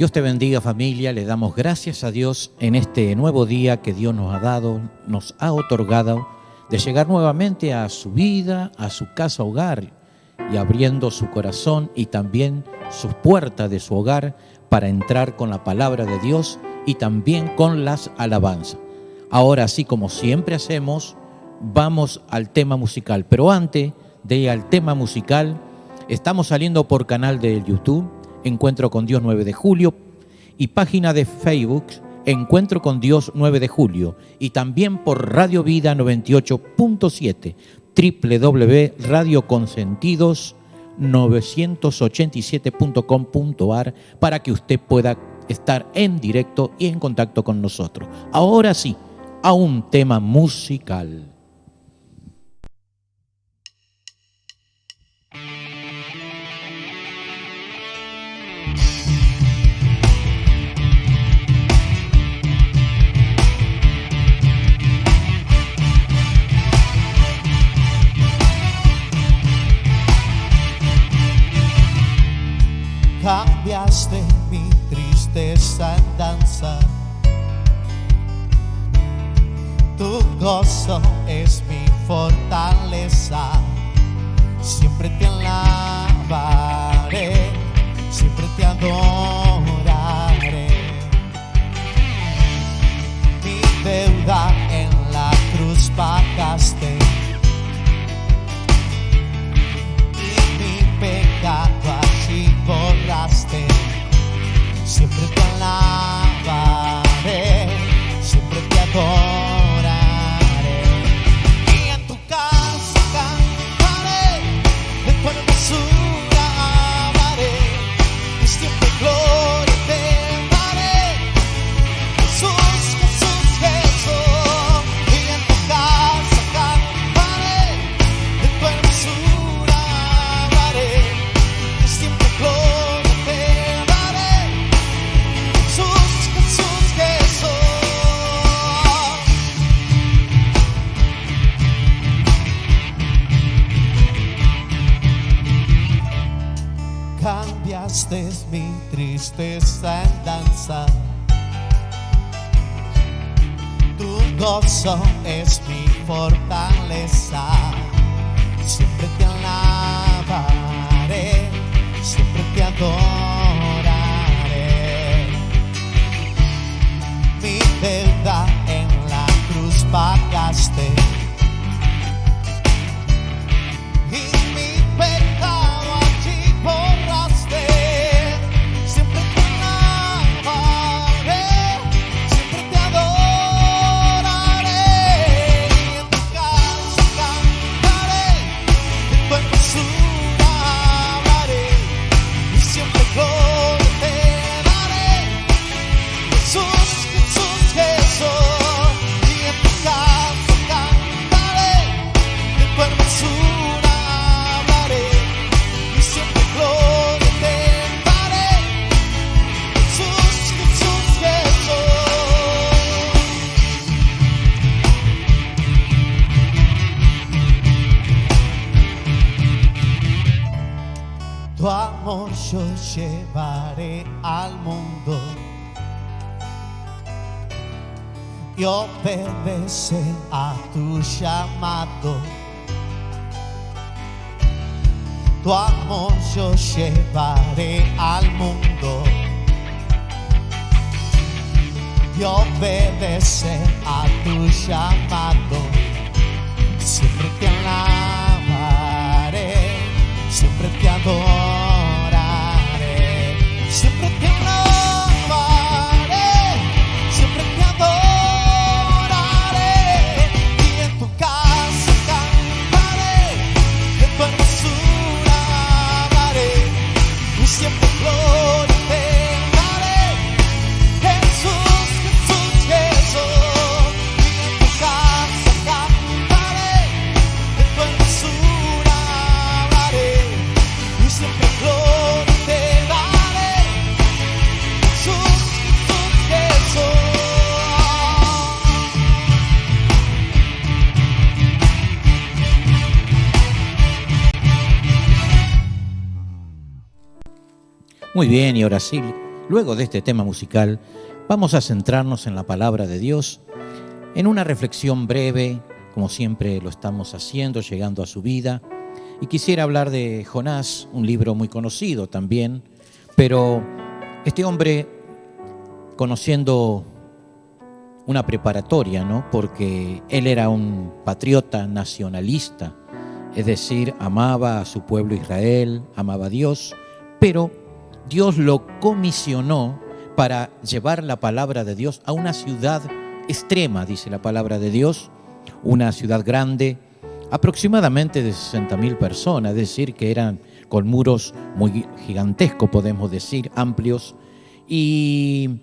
Dios te bendiga, familia. Le damos gracias a Dios en este nuevo día que Dios nos ha dado, nos ha otorgado, de llegar nuevamente a su vida, a su casa hogar, y abriendo su corazón y también sus puertas de su hogar para entrar con la palabra de Dios y también con las alabanzas. Ahora, así como siempre hacemos, vamos al tema musical. Pero antes de ir al tema musical, estamos saliendo por canal de YouTube, Encuentro con Dios 9 de julio, y página de Facebook, Encuentro con Dios 9 de julio, y también por Radio Vida 98.7, www.radioconsentidos987.com.ar, para que usted pueda estar en directo y en contacto con nosotros. Ahora sí, a un tema musical. Cambiaste mi tristeza en danza, tu gozo es mi fortaleza. Siempre te alabaré, siempre te adoraré. Mi deuda en la cruz pagaste, y mi pecado allí borraste. Siempre te alabaré, siempre te adoraré. Y en tu casa cantaré, de tu hermosura hablaré, y siempre gloria te daré. Jesús, Jesús, Jesús. Y en tu casa cantaré, de tu hermosura hablaré, y siempre gloria te daré. Jesús, Jesús, Jesús. Cambiaste mi tristeza en danza, tu gozo es mi fortaleza. Siempre te alabaré, siempre te adoraré. Mi deuda en la cruz pagaste, y mi pecado allí borraste. Siempre te alabaré, siempre te adoraré. Y en tu casa cantaré, de tu hermosura hablaré, y siempre gloria te daré. Jesús, Jesús, Jesús. Y en tu casa cantaré, de tu hermosura hablaré, y siempre gloria te daré. Jesús, Jesús, Jesús. Tu amor yo llevaré al mundo y obedecer a tu llamado. Tu amor yo llevaré al mundo y obedecer a tu llamado. Siempre te alabaré, siempre te adoraré, siempre te alabaré, siempre te adoraré. Y en tu casa cantaré, de tu hermosura hablaré, y siempre gloria te daré. Jesús, Jesús, Jesús. Y en tu casa cantaré, de tu hermosura hablaré, y siempre gloria te daré. Jesús, Jesús, Jesús. Muy bien, y ahora sí, luego de este tema musical, vamos a centrarnos en la palabra de Dios, en una reflexión breve, como siempre lo estamos haciendo, llegando a su vida. Y quisiera hablar de Jonás, un libro muy conocido también, pero este hombre, conociendo una preparatoria, ¿no? Porque él era un patriota nacionalista, es decir, amaba a su pueblo Israel, amaba a Dios, pero Dios lo comisionó para llevar la palabra de Dios a una ciudad extrema, dice la palabra de Dios, una ciudad grande, aproximadamente de 60.000 personas, es decir, que eran con muros muy gigantescos, podemos decir, amplios, y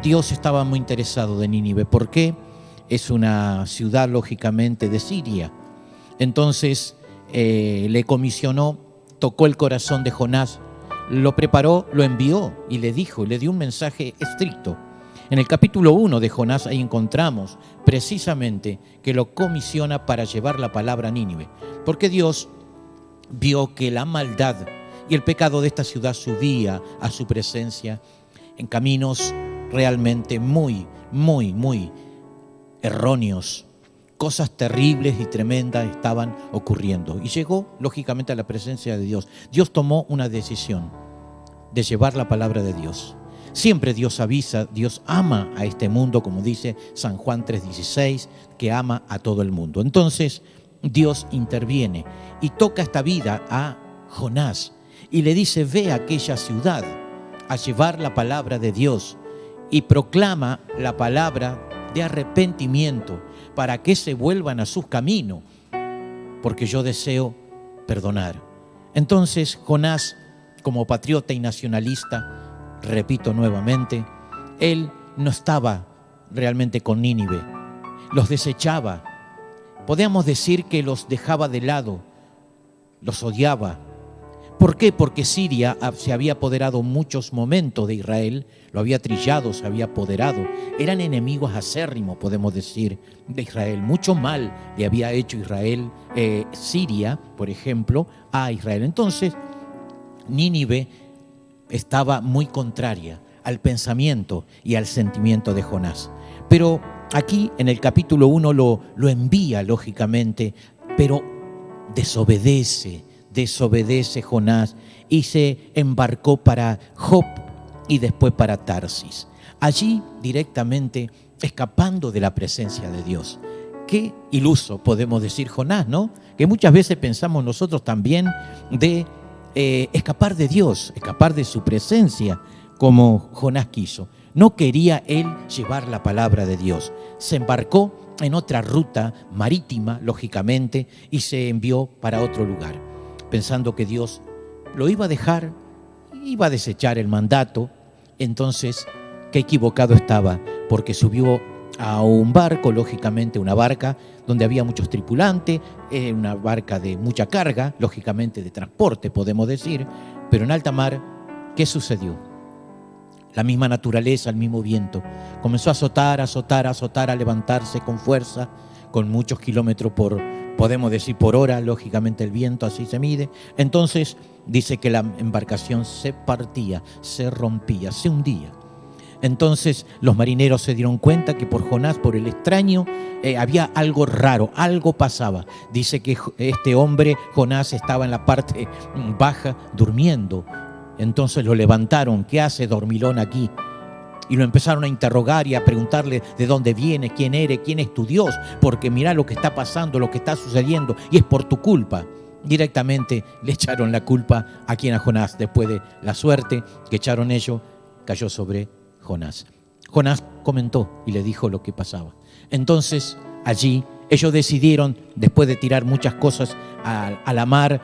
Dios estaba muy interesado de Nínive. ¿Por qué? Es una ciudad, lógicamente, de Siria. Entonces, le comisionó, tocó el corazón de Jonás, lo preparó, lo envió y le dijo, le dio un mensaje estricto. En el capítulo 1 de Jonás ahí encontramos precisamente que lo comisiona para llevar la palabra a Nínive, porque Dios vio que la maldad y el pecado de esta ciudad subía a su presencia en caminos realmente muy erróneos. Cosas terribles y tremendas estaban ocurriendo. Y llegó, lógicamente, a la presencia de Dios. Dios tomó una decisión de llevar la palabra de Dios. Siempre Dios avisa, Dios ama a este mundo, como dice San Juan 3:16, que ama a todo el mundo. Entonces, Dios interviene y toca esta vida a Jonás y le dice, ve a aquella ciudad a llevar la palabra de Dios y proclama la palabra de arrepentimiento para que se vuelvan a sus caminos, porque yo deseo perdonar. Entonces Jonás, como patriota y nacionalista, repito nuevamente, él no estaba realmente con Nínive, los desechaba. Podemos decir que los dejaba de lado, los odiaba. ¿Por qué? Porque Siria se había apoderado muchos momentos de Israel, lo había trillado, se había apoderado. Eran enemigos acérrimos, podemos decir, de Israel. Mucho mal le había hecho Israel, Siria, por ejemplo, a Israel. Entonces, Nínive estaba muy contraria al pensamiento y al sentimiento de Jonás. Pero aquí en el capítulo 1 lo envía, lógicamente, pero desobedece Jonás y se embarcó para Jope y después para Tarsis. Allí directamente escapando de la presencia de Dios. Qué iluso podemos decir Jonás, ¿no? Que muchas veces pensamos nosotros también de escapar de Dios, escapar de su presencia, como Jonás quiso. No quería él llevar la palabra de Dios. Se embarcó en otra ruta marítima, lógicamente, y se envió para otro lugar, pensando que Dios lo iba a dejar, iba a desechar el mandato. Entonces, qué equivocado estaba, porque subió a un barco, lógicamente una barca donde había muchos tripulantes, una barca de mucha carga, lógicamente de transporte, podemos decir, pero en alta mar, ¿qué sucedió? La misma naturaleza, el mismo viento, comenzó a azotar, a levantarse con fuerza, con muchos kilómetros podemos decir por hora, lógicamente el viento así se mide. Entonces dice que la embarcación se partía, se rompía, se hundía. Entonces los marineros se dieron cuenta que por Jonás, por el extraño, había algo raro, algo pasaba. Dice que este hombre, Jonás, estaba en la parte baja durmiendo. Entonces lo levantaron, ¿qué hace dormilón aquí? Y lo empezaron a interrogar y a preguntarle de dónde viene, quién eres, quién es tu Dios, porque mirá lo que está pasando, lo que está sucediendo, y es por tu culpa. Directamente le echaron la culpa a Jonás. Después de la suerte que echaron ellos, cayó sobre Jonás. Jonás comentó y le dijo lo que pasaba. Entonces allí ellos decidieron, después de tirar muchas cosas a la mar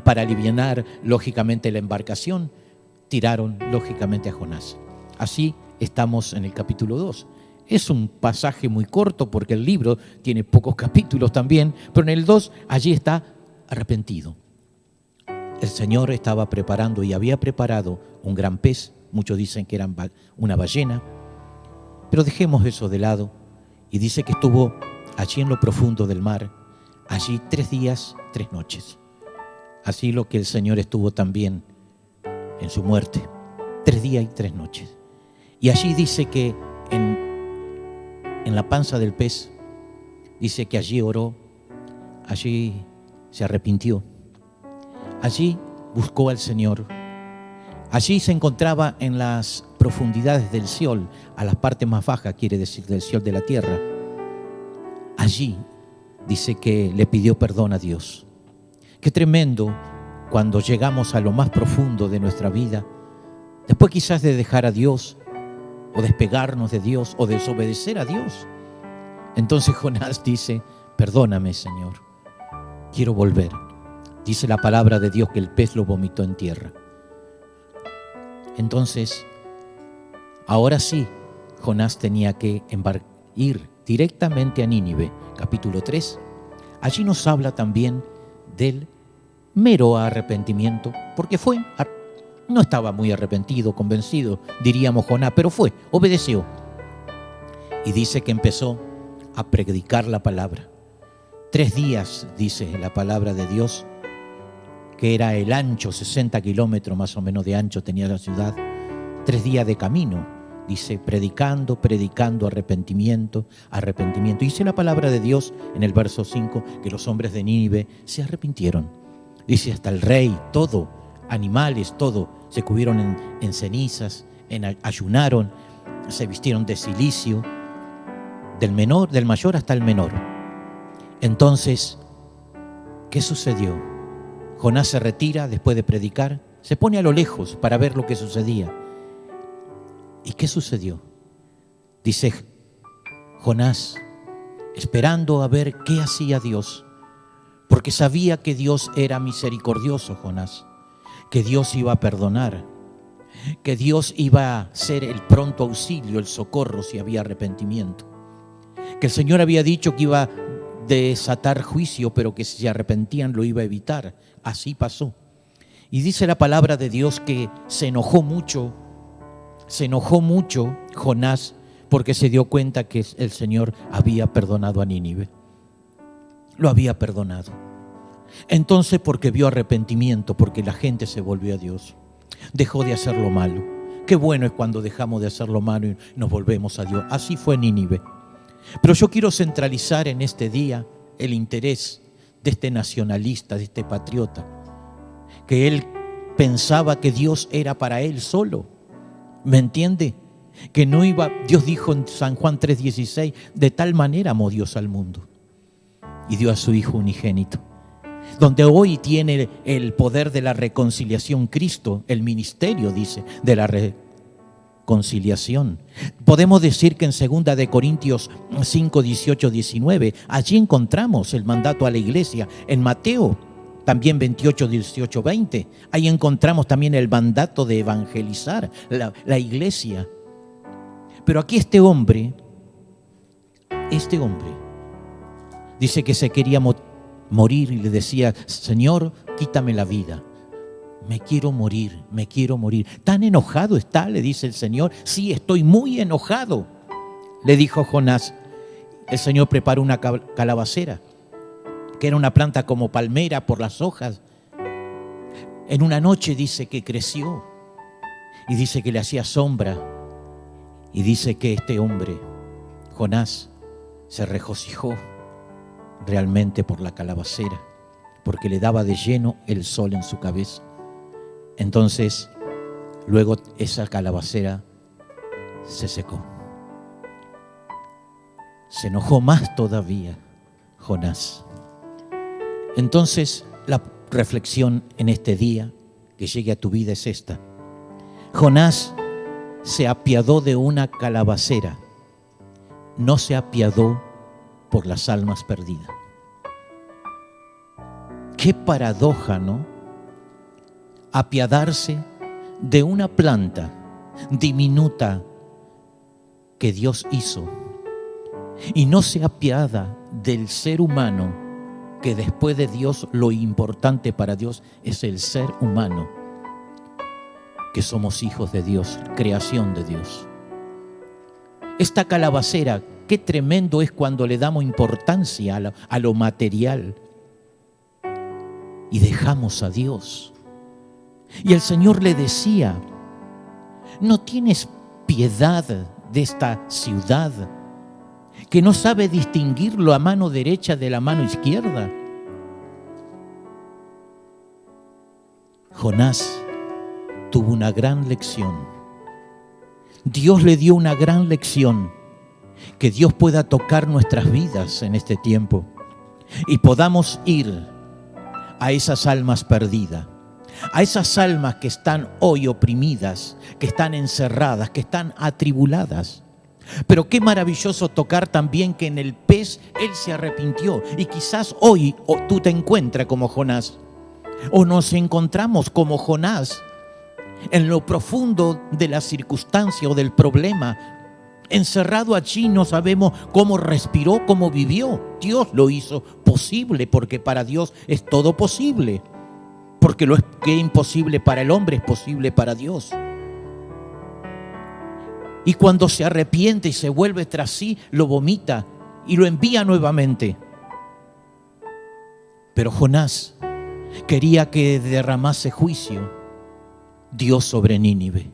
para alivianar lógicamente la embarcación, tiraron lógicamente a Jonás. Así estamos en el capítulo 2. Es un pasaje muy corto porque el libro tiene pocos capítulos también, pero en el 2 allí está arrepentido. El Señor estaba preparando y había preparado un gran pez. Muchos dicen que era una ballena, pero dejemos eso de lado. Y dice que estuvo allí en lo profundo del mar, allí 3 días, 3 noches. Así lo que el Señor estuvo también en su muerte. 3 días y 3 noches. Y allí dice que en la panza del pez, dice que allí oró, allí se arrepintió, allí buscó al Señor. Allí se encontraba en las profundidades del Seol, a las partes más bajas, quiere decir, del Seol de la tierra. Allí dice que le pidió perdón a Dios. Qué tremendo cuando llegamos a lo más profundo de nuestra vida, después quizás de dejar a Dios, o despegarnos de Dios, o desobedecer a Dios. Entonces Jonás dice: perdóname, Señor, quiero volver. Dice la palabra de Dios que el pez lo vomitó en tierra. Entonces, ahora sí, Jonás tenía que ir directamente a Nínive, capítulo 3. Allí nos habla también del mero arrepentimiento, porque no estaba muy arrepentido, convencido, diríamos Jonás, pero obedeció. Y dice que empezó a predicar la palabra. 3 días, dice la palabra de Dios, que era el ancho, 60 kilómetros más o menos de ancho tenía la ciudad. 3 días de camino, dice, predicando, arrepentimiento. Dice la palabra de Dios en el verso 5 que los hombres de Nínive se arrepintieron. Dice hasta el rey, todo, animales, todo, se cubrieron en cenizas, ayunaron, se vistieron de cilicio, del mayor hasta el menor. Entonces, ¿qué sucedió? Jonás se retira después de predicar, se pone a lo lejos para ver lo que sucedía. ¿Y qué sucedió? Dice Jonás, esperando a ver qué hacía Dios, porque sabía que Dios era misericordioso, Jonás, que Dios iba a perdonar, que Dios iba a ser el pronto auxilio, el socorro si había arrepentimiento, que el Señor había dicho que iba a desatar juicio, pero que si se arrepentían lo iba a evitar. Así pasó. Y dice la palabra de Dios que se enojó mucho Jonás, porque se dio cuenta que el Señor había perdonado a Nínive. Lo había perdonado. Entonces, porque vio arrepentimiento, porque la gente se volvió a Dios, dejó de hacer lo malo. Qué bueno es cuando dejamos de hacer lo malo y nos volvemos a Dios. Así fue Nínive. Pero yo quiero centralizar en este día el interés de este nacionalista, de este patriota, que él pensaba que Dios era para él solo. ¿Me entiende? Que no iba, Dios dijo en San Juan 3:16, de tal manera amó Dios al mundo y dio a su Hijo unigénito. Donde hoy tiene el poder de la reconciliación Cristo, el ministerio, dice, de la reconciliación. Podemos decir que en 2 de Corintios 5, 18, 19, allí encontramos el mandato a la iglesia. En Mateo también 28, 18, 20, ahí encontramos también el mandato de evangelizar la iglesia. Pero aquí este hombre dice que se quería morir y le decía: Señor, quítame la vida. Me quiero morir. ¿Tan enojado está?, le dice el Señor. Sí, estoy muy enojado, le dijo Jonás. El Señor preparó una calabacera, que era una planta como palmera por las hojas. En una noche dice que creció y dice que le hacía sombra. Y dice que este hombre, Jonás, se regocijó realmente por la calabacera, porque le daba de lleno el sol en su cabeza. Entonces, luego esa calabacera se secó. Se enojó más todavía Jonás. Entonces, la reflexión en este día que llegue a tu vida es esta: Jonás se apiadó de una calabacera, no se apiadó por las almas perdidas. Qué paradoja, ¿no? Apiadarse de una planta diminuta que Dios hizo, y no se apiada del ser humano, que después de Dios lo importante para Dios es el ser humano, que somos hijos de Dios, creación de Dios. Esta calabacera, qué tremendo es cuando le damos importancia a lo material y dejamos a Dios. Y el Señor le decía: ¿No tienes piedad de esta ciudad que no sabe distinguir la mano derecha de la mano izquierda? Jonás tuvo una gran lección. Dios le dio una gran lección. Que Dios pueda tocar nuestras vidas en este tiempo y podamos ir a esas almas perdidas, a esas almas que están hoy oprimidas, que están encerradas, que están atribuladas. Pero qué maravilloso tocar también que en el pez Él se arrepintió, y quizás hoy tú te encuentras como Jonás, o nos encontramos como Jonás en lo profundo de la circunstancia o del problema. Encerrado allí, no sabemos cómo respiró, cómo vivió. Dios lo hizo posible, porque para Dios es todo posible. Porque lo que es imposible para el hombre es posible para Dios. Y cuando se arrepiente y se vuelve tras sí, lo vomita y lo envía nuevamente. Pero Jonás quería que derramase juicio Dios sobre Nínive.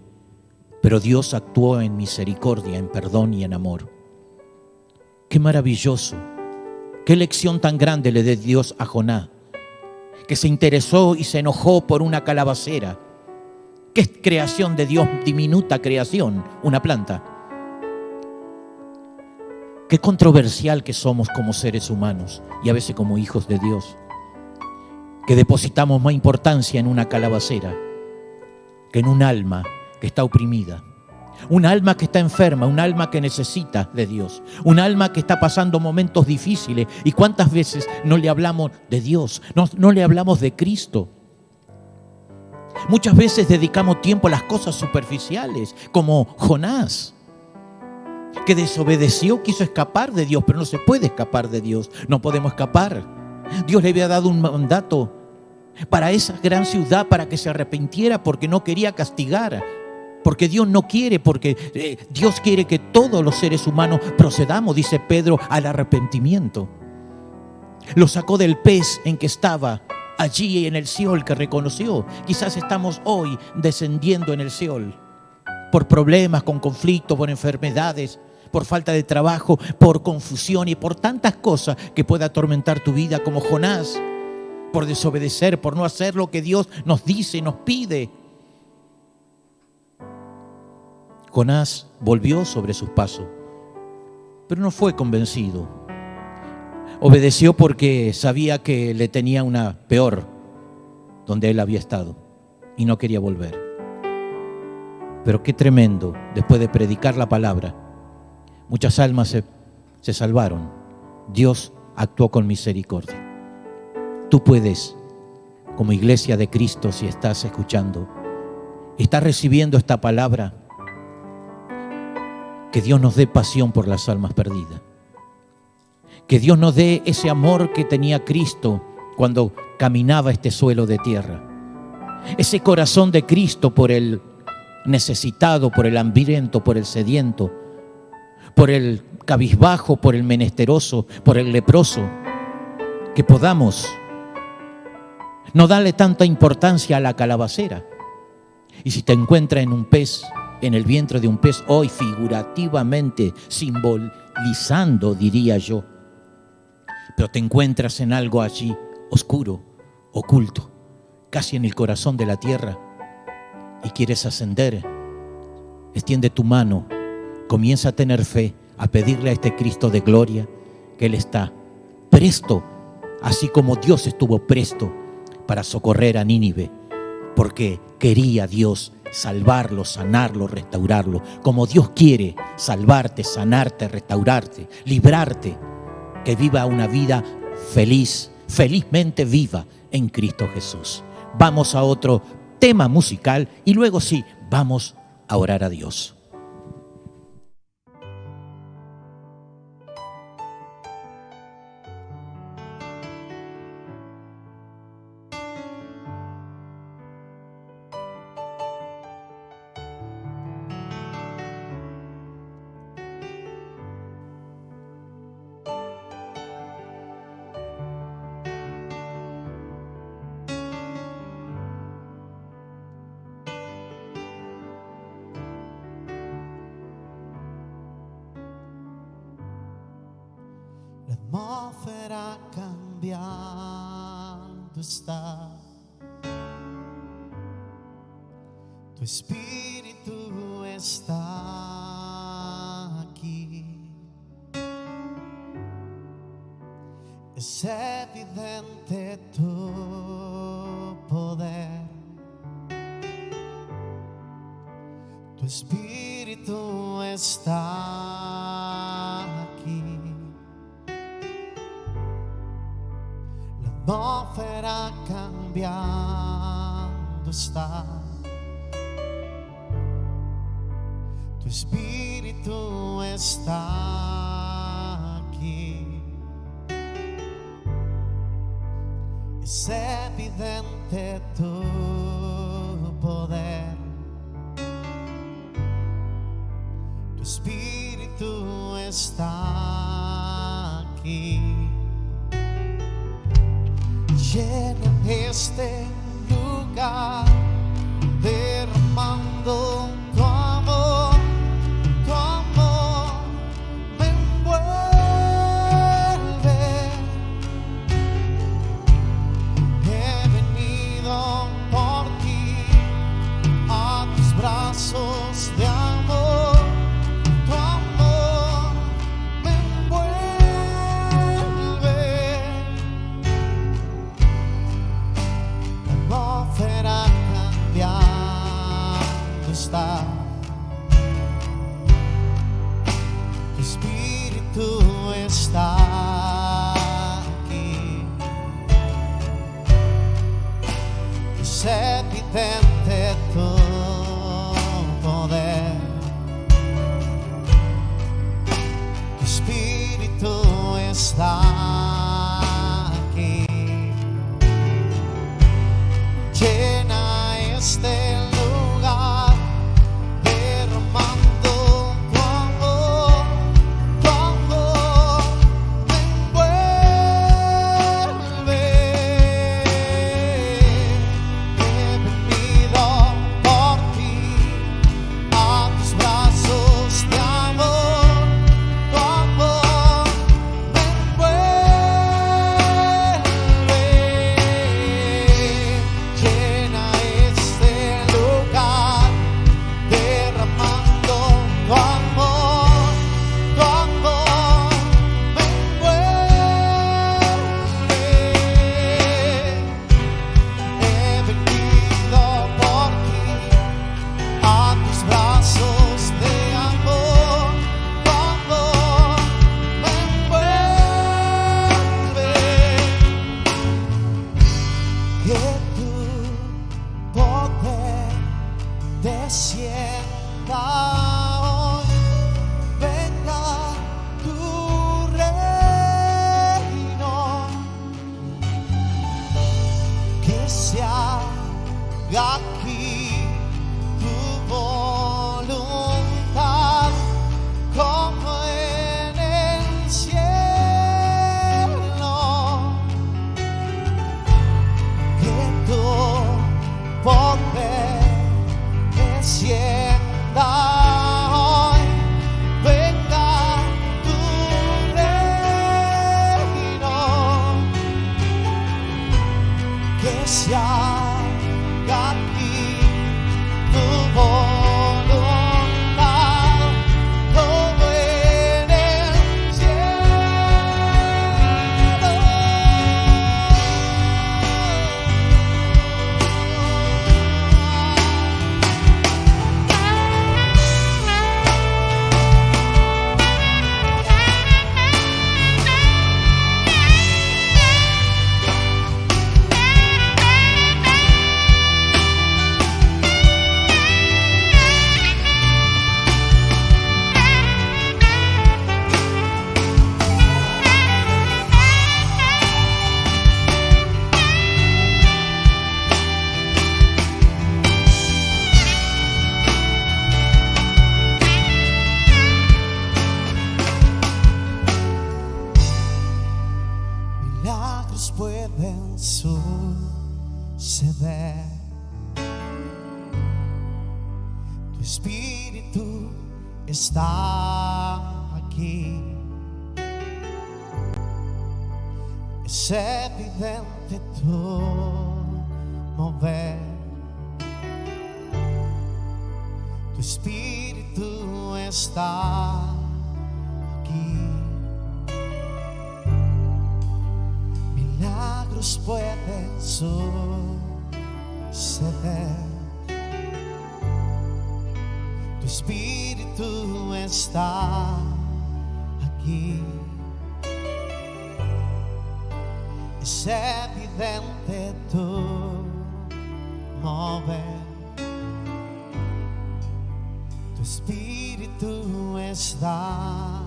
Pero Dios actuó en misericordia, en perdón y en amor. Qué maravilloso, qué lección tan grande le dio Dios a Jonás, que se interesó y se enojó por una calabacera. ¿Qué es creación de Dios? Diminuta creación, una planta. Qué controversial que somos como seres humanos y a veces como hijos de Dios, que depositamos más importancia en una calabacera que en un alma que está oprimida, un alma que está enferma, un alma que necesita de Dios, un alma que está pasando momentos difíciles. ¿Y cuántas veces no le hablamos de Dios? No le hablamos de Cristo. Muchas veces dedicamos tiempo a las cosas superficiales, como Jonás, que desobedeció, quiso escapar de Dios, pero no se puede escapar de Dios, no podemos escapar. Dios le había dado un mandato para esa gran ciudad, para que se arrepintiera, porque no quería castigar, porque Dios no quiere, porque Dios quiere que todos los seres humanos procedamos, dice Pedro, al arrepentimiento. Lo sacó del pez en que estaba, allí en el Seol que reconoció. Quizás estamos hoy descendiendo en el Seol por problemas, con conflictos, por enfermedades, por falta de trabajo, por confusión y por tantas cosas que puede atormentar tu vida, como Jonás, por desobedecer, por no hacer lo que Dios nos dice, nos pide. Jonás volvió sobre sus pasos, pero no fue convencido. Obedeció porque sabía que le tenía una peor donde él había estado y no quería volver. Pero qué tremendo, después de predicar la palabra, muchas almas se salvaron. Dios actuó con misericordia. Tú puedes, como iglesia de Cristo, si estás escuchando, estás recibiendo esta palabra, que Dios nos dé pasión por las almas perdidas. Que Dios nos dé ese amor que tenía Cristo cuando caminaba este suelo de tierra. Ese corazón de Cristo por el necesitado, por el hambriento, por el sediento, por el cabizbajo, por el menesteroso, por el leproso. Que podamos no darle tanta importancia a la calabacera. Y si te encuentras en un pez, en el vientre de un pez hoy, figurativamente, simbolizando, diría yo, pero te encuentras en algo allí oscuro, oculto, casi en el corazón de la tierra, y quieres ascender, extiende tu mano, comienza a tener fe, a pedirle a este Cristo de gloria que Él está presto, así como Dios estuvo presto para socorrer a Nínive, porque quería Dios salvarlo, sanarlo, restaurarlo, como Dios quiere salvarte, sanarte, restaurarte, librarte, que viva una vida feliz, felizmente viva en Cristo Jesús. Vamos a otro tema musical y luego sí, vamos a orar a Dios. cambiando está. Tu espíritu está aquí. Es evidente tu poder. Tu espíritu está aquí. La atmósfera cambiando está. Tu espíritu está aquí. Es evidente tu poder. Tu espíritu está aquí. Llena este lugar, derramando tu amor. Tu amor me envuelve. He venido por ti a tus brazos de amor. Tu amor me envuelve. La atmósfera cambiando está. Tu espíritu está aquí. Es evidente tu poder. Tu espíritu está aquí. Llena este lugar, derramando tu amor. Tu amor me envuelve. He venido por ti a tus brazos de amor. Tu amor me envuelve. Llena este lugar, derramando tu amor. Tu amor me envuelve. He venido por ti a tus brazos de amor. Tu amor me envuelve. Que tu poder descienda hoy. Venga tu reino. Que se haga aquí tu voluntad, como en el cielo. Que tu poder descienda hoy. Venga tu reino. Que se haga aquí tu voluntad, como en el cielo. Milagros pueden suceder. Tu espíritu está aquí. es evidente tu mover. Tu espíritu está aquí. Milagros pueden suceder. Tu espíritu está aquí. Es evidente tu mover. Tu espíritu está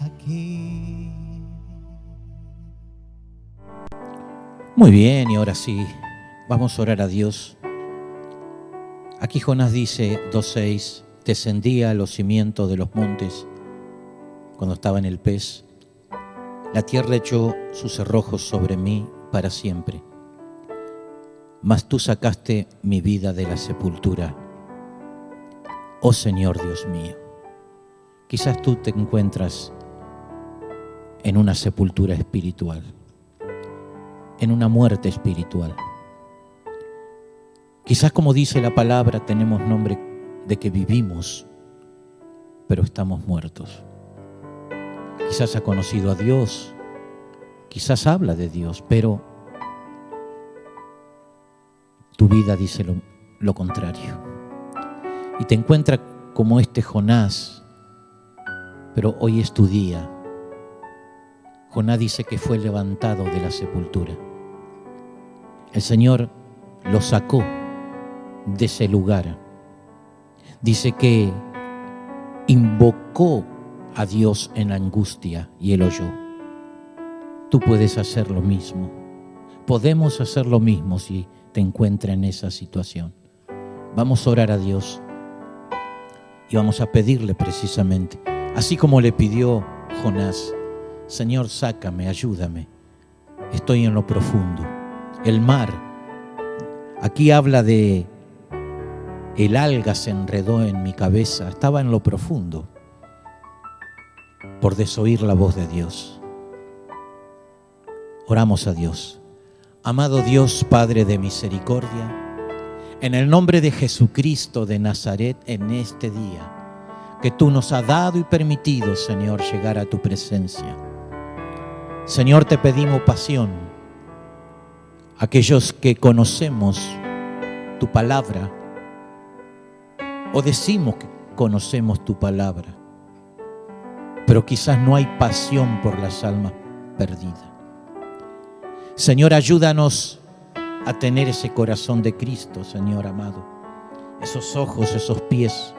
aquí. Muy bien, y ahora sí, vamos a orar a Dios. Aquí Jonás dice 2:6, descendía a los cimientos de los montes cuando estaba en el pez. La tierra echó sus cerrojos sobre mí para siempre. Mas tú sacaste mi vida de la sepultura. Oh Señor Dios mío, quizás tú te encuentras en una sepultura espiritual, en una muerte espiritual. Quizás, como dice la palabra, tenemos nombre de que vivimos, pero estamos muertos. Quizás ha conocido a Dios, quizás habla de Dios, pero tu vida dice lo contrario. Y te encuentras como este Jonás, pero hoy es tu día. Jonás dice que fue levantado de la sepultura. El Señor lo sacó de ese lugar. Dice que invocó a Dios en la angustia y Él oyó. Tú puedes hacer lo mismo. Podemos hacer lo mismo si te encuentras en esa situación. Vamos a orar a Dios y vamos a pedirle precisamente, así como le pidió Jonás: Señor, sácame, ayúdame. Estoy en lo profundo. El mar, aquí habla de el alga se enredó en mi cabeza. Estaba en lo profundo por desoír la voz de Dios. Oramos a Dios. Amado Dios, Padre de misericordia, en el nombre de Jesucristo de Nazaret, en este día que tú nos has dado y permitido, Señor, llegar a tu presencia. Señor, te pedimos pasión. Aquellos que conocemos tu palabra, o decimos que conocemos tu palabra, pero quizás no hay pasión por las almas perdidas. Señor, ayúdanos a tener ese corazón de Cristo, Señor amado. Esos ojos, esos pies,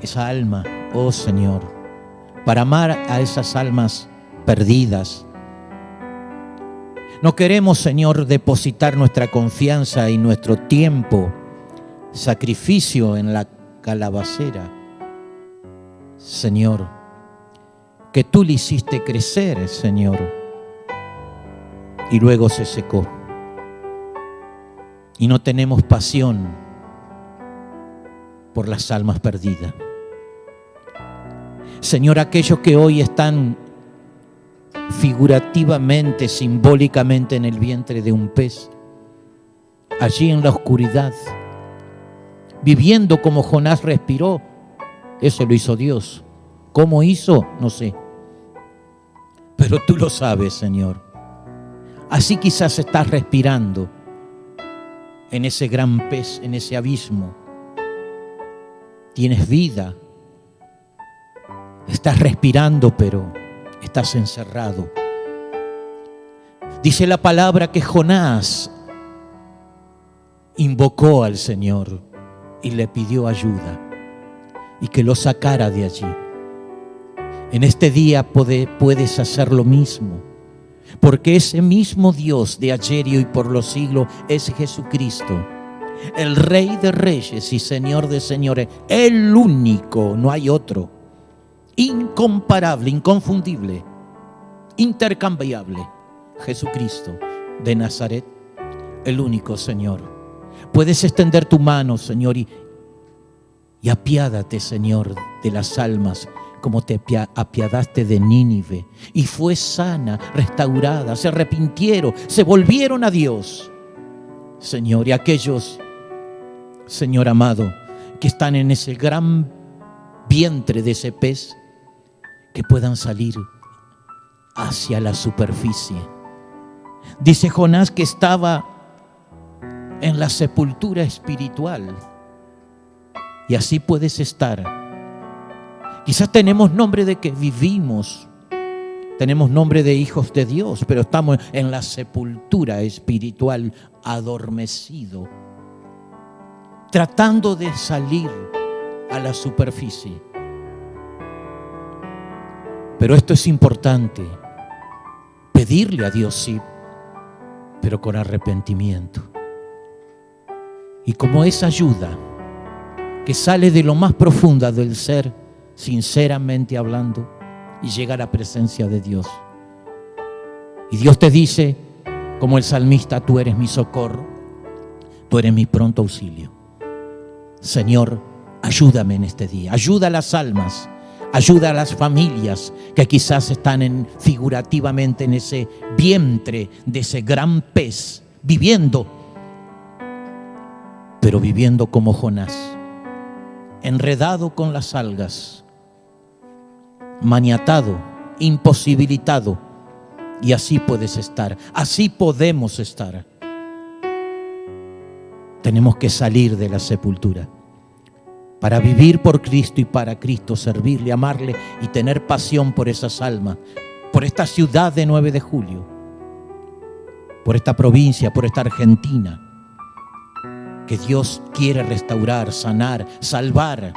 esa alma, oh Señor, para amar a esas almas perdidas. No queremos, Señor, depositar nuestra confianza y nuestro tiempo, sacrificio en la calabacera. Señor, que tú le hiciste crecer, Señor, y luego se secó. Y no tenemos pasión por las almas perdidas. Señor, aquellos que hoy están figurativamente, simbólicamente en el vientre de un pez, allí en la oscuridad, viviendo como Jonás respiró, eso lo hizo Dios. ¿Cómo hizo? No sé. Pero tú lo sabes, Señor. Así quizás estás respirando en ese gran pez, en ese abismo. Tienes vida. Estás respirando, pero estás encerrado. Dice la palabra que Jonás invocó al Señor y le pidió ayuda y que lo sacara de allí. En este día puedes hacer lo mismo, porque ese mismo Dios de ayer y hoy por los siglos es Jesucristo, el Rey de Reyes y Señor de Señores, el único, no hay otro, incomparable, inconfundible, intercambiable, Jesucristo de Nazaret, el único Señor. Puedes extender tu mano, Señor, y apiádate, Señor, de las almas como te apiadaste de Nínive, y fue sana, restaurada, se arrepintieron, se volvieron a Dios. Señor, y aquellos, Señor amado, que están en ese gran vientre de ese pez, que puedan salir hacia la superficie. Dice Jonás que estaba en la sepultura espiritual, y así puedes estar. Quizás tenemos nombre de que vivimos, tenemos nombre de hijos de Dios, pero estamos en la sepultura espiritual, adormecido, tratando de salir a la superficie. Pero esto es importante, pedirle a Dios, sí, pero con arrepentimiento. Y como esa ayuda que sale de lo más profundo del ser, sinceramente hablando, y llega a la presencia de Dios. Y Dios te dice, como el salmista, tú eres mi socorro, tú eres mi pronto auxilio. Señor, ayúdame en este día, ayuda a las almas, ayuda a las familias que quizás están figurativamente en ese vientre de ese gran pez, viviendo, pero viviendo como Jonás, enredado con las algas, maniatado, imposibilitado. Y así puedes estar, así podemos estar. Tenemos que salir de la sepultura para vivir por Cristo y para Cristo, servirle, amarle y tener pasión por esas almas, por esta ciudad de 9 de julio, por esta provincia, por esta Argentina, que Dios quiere restaurar, sanar, salvar.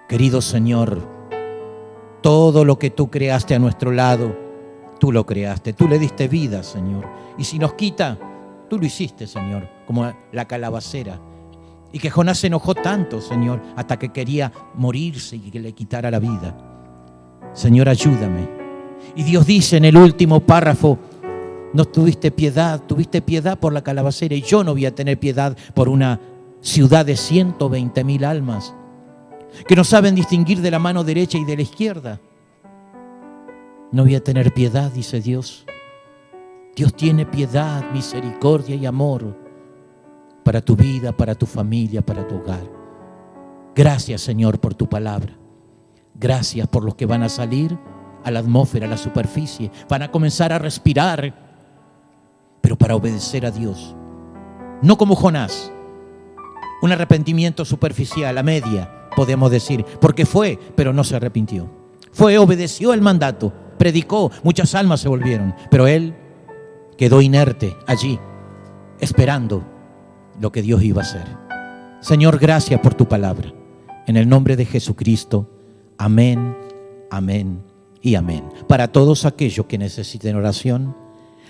Querido Señor, todo lo que tú creaste a nuestro lado, tú lo creaste, tú le diste vida, Señor. Y si nos quita, tú lo hiciste, Señor, como la calabacera. Y que Jonás se enojó tanto, Señor, hasta que quería morirse y que le quitara la vida. Señor, ayúdame. Y Dios dice en el último párrafo, no tuviste piedad por la calabacera, y yo no voy a tener piedad por una ciudad de 120,000 almas que no saben distinguir de la mano derecha y de la izquierda. No voy a tener piedad, dice Dios. Dios tiene piedad, misericordia y amor para tu vida, para tu familia, para tu hogar. Gracias, Señor, por tu palabra. Gracias por los que van a salir a la atmósfera, a la superficie, van a comenzar a respirar, pero para obedecer a Dios. No como Jonás, un arrepentimiento superficial, a media, podemos decir, porque fue, pero no se arrepintió. Fue, obedeció el mandato, predicó, muchas almas se volvieron, pero él quedó inerte allí, esperando lo que Dios iba a hacer. Señor, gracias por tu palabra. En el nombre de Jesucristo, amén, amén y amén. Para todos aquellos que necesiten oración,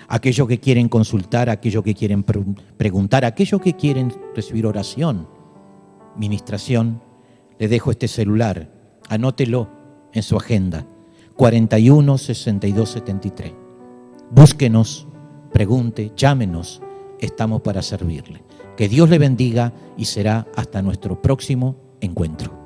aquellos que quieren consultar, aquellos que quieren preguntar, aquellos que quieren recibir oración, ministración, le dejo este celular, anótelo en su agenda, 41 62 73. Búsquenos, pregunte, llámenos, estamos para servirle. Que Dios le bendiga y será hasta nuestro próximo encuentro.